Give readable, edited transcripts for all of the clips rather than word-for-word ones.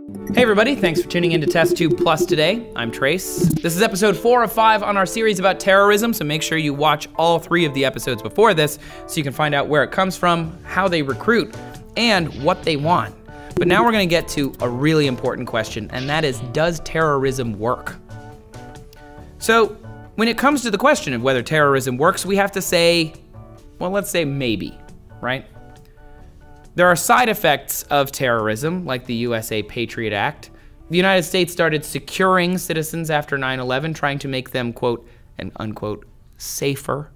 Hey everybody, thanks for tuning in to Test Tube Plus today. I'm Trace. This is episode 4 of 5 on our series about terrorism, so make sure you watch all 3 of the episodes before this so you can find out where it comes from, how they recruit, and what they want. But now we're gonna get to a really important question, and that is, does terrorism work? So, when it comes to the question of whether terrorism works, we have to say, well, let's say maybe, right? There are side effects of terrorism, like the USA Patriot Act. The United States started securing citizens after 9/11, trying to make them, quote and unquote, safer.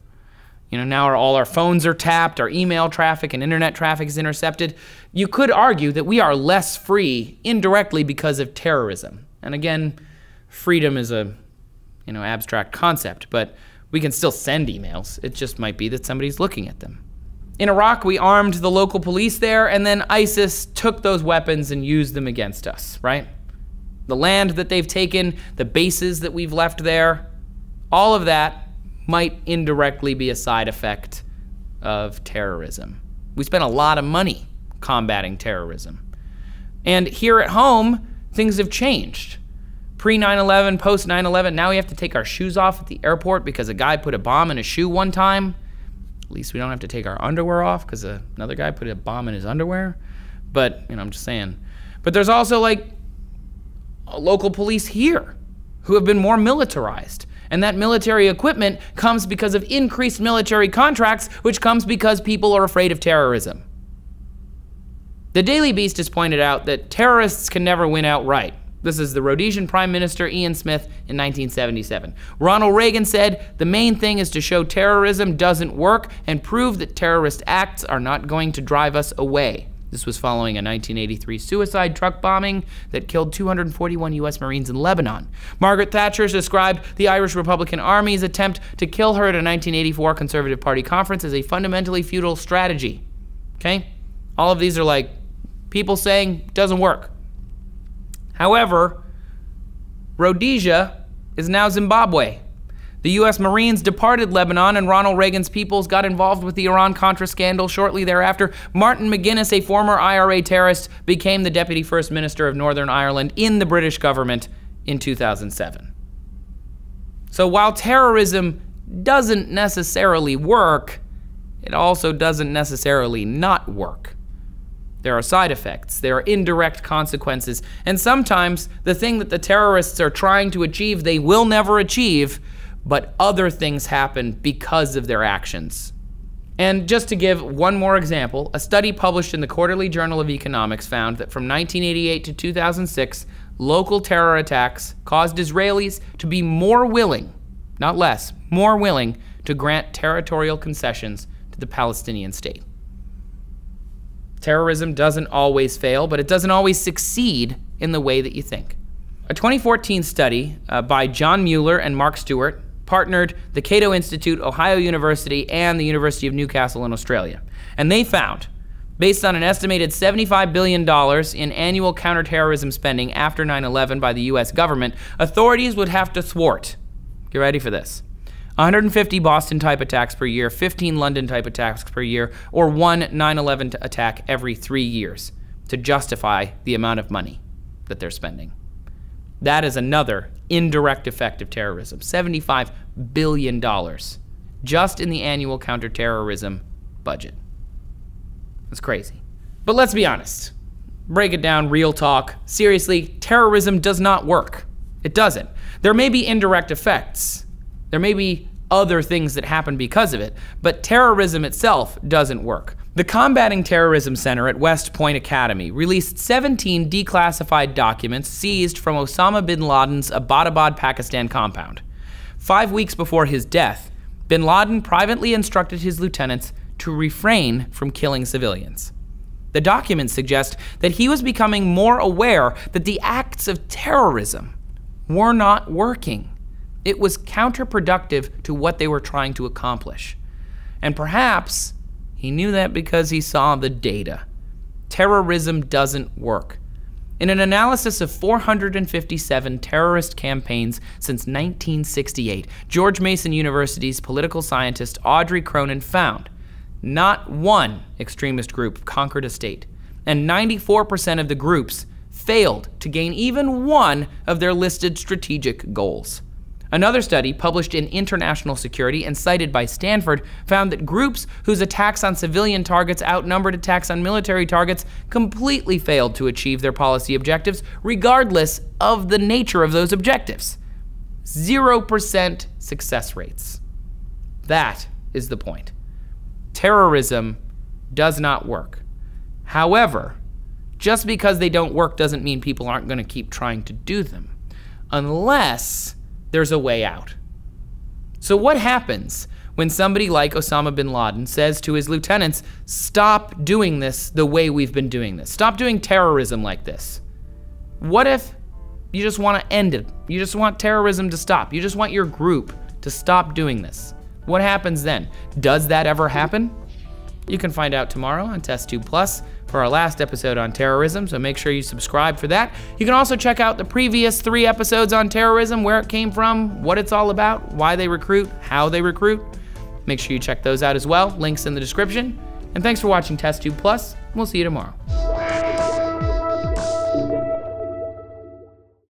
You know, now all our phones are tapped, our email traffic and internet traffic is intercepted. You could argue that we are less free indirectly because of terrorism. And again, freedom is a, abstract concept, but we can still send emails. It just might be that somebody's looking at them. In Iraq, we armed the local police there, and then ISIS took those weapons and used them against us, right? The land that they've taken, the bases that we've left there, all of that might indirectly be a side effect of terrorism. We spent a lot of money combating terrorism. And here at home, things have changed. Pre-9/11, post-9/11, now we have to take our shoes off at the airport because a guy put a bomb in a shoe one time. At least we don't have to take our underwear off because another guy put a bomb in his underwear. But, I'm just saying. But there's also local police here who have been more militarized. And that military equipment comes because of increased military contracts, which comes because people are afraid of terrorism. The Daily Beast has pointed out that terrorists can never win outright. This is the Rhodesian Prime Minister Ian Smith in 1977. Ronald Reagan said, "The main thing is to show terrorism doesn't work and prove that terrorist acts are not going to drive us away." This was following a 1983 suicide truck bombing that killed 241 US Marines in Lebanon. Margaret Thatcher described the Irish Republican Army's attempt to kill her at a 1984 Conservative Party conference as a fundamentally futile strategy. Okay? All of these are people saying, doesn't work. However, Rhodesia is now Zimbabwe. The US Marines departed Lebanon and Ronald Reagan's peoples got involved with the Iran-Contra scandal shortly thereafter. Martin McGuinness, a former IRA terrorist, became the Deputy First Minister of Northern Ireland in the British government in 2007. So while terrorism doesn't necessarily work, it also doesn't necessarily not work. There are side effects, there are indirect consequences, and sometimes the thing that the terrorists are trying to achieve, they will never achieve, but other things happen because of their actions. And just to give one more example, a study published in the Quarterly Journal of Economics found that from 1988 to 2006, local terror attacks caused Israelis to be more willing, not less, more willing to grant territorial concessions to the Palestinian state. Terrorism doesn't always fail, but it doesn't always succeed in the way that you think. A 2014 study by John Mueller and Mark Stewart partnered the Cato Institute, Ohio University, and the University of Newcastle in Australia. And they found, based on an estimated $75 billion in annual counterterrorism spending after 9/11 by the US government, authorities would have to thwart, get ready for this, 150 Boston-type attacks per year, 15 London-type attacks per year, or one 9/11 attack every 3 years to justify the amount of money that they're spending. That is another indirect effect of terrorism, $75 billion just in the annual counterterrorism budget. That's crazy. But let's be honest. Break it down, real talk. Seriously, terrorism does not work. It doesn't. There may be indirect effects. There may be other things that happen because of it, but terrorism itself doesn't work. The Combating Terrorism Center at West Point Academy released 17 declassified documents seized from Osama bin Laden's Abbottabad, Pakistan compound. 5 weeks before his death, bin Laden privately instructed his lieutenants to refrain from killing civilians. The documents suggest that he was becoming more aware that the acts of terrorism were not working. It was counterproductive to what they were trying to accomplish. And perhaps he knew that because he saw the data. Terrorism doesn't work. In an analysis of 457 terrorist campaigns since 1968, George Mason University's political scientist Audrey Cronin found not one extremist group conquered a state, and 94% of the groups failed to gain even one of their listed strategic goals. Another study, published in International Security and cited by Stanford, found that groups whose attacks on civilian targets outnumbered attacks on military targets completely failed to achieve their policy objectives, regardless of the nature of those objectives. 0% success rates. That is the point. Terrorism does not work. However, just because they don't work doesn't mean people aren't going to keep trying to do them, unless there's a way out. So what happens when somebody like Osama bin Laden says to his lieutenants, stop doing this the way we've been doing this. Stop doing terrorism like this. What if you just want to end it? You just want terrorism to stop. You just want your group to stop doing this. What happens then? Does that ever happen? You can find out tomorrow on Test Tube Plus for our last episode on terrorism, so make sure you subscribe for that. You can also check out the previous 3 episodes on terrorism, where it came from, what it's all about, why they recruit, how they recruit. Make sure you check those out as well. Links in the description. And thanks for watching Test Tube Plus. We'll see you tomorrow.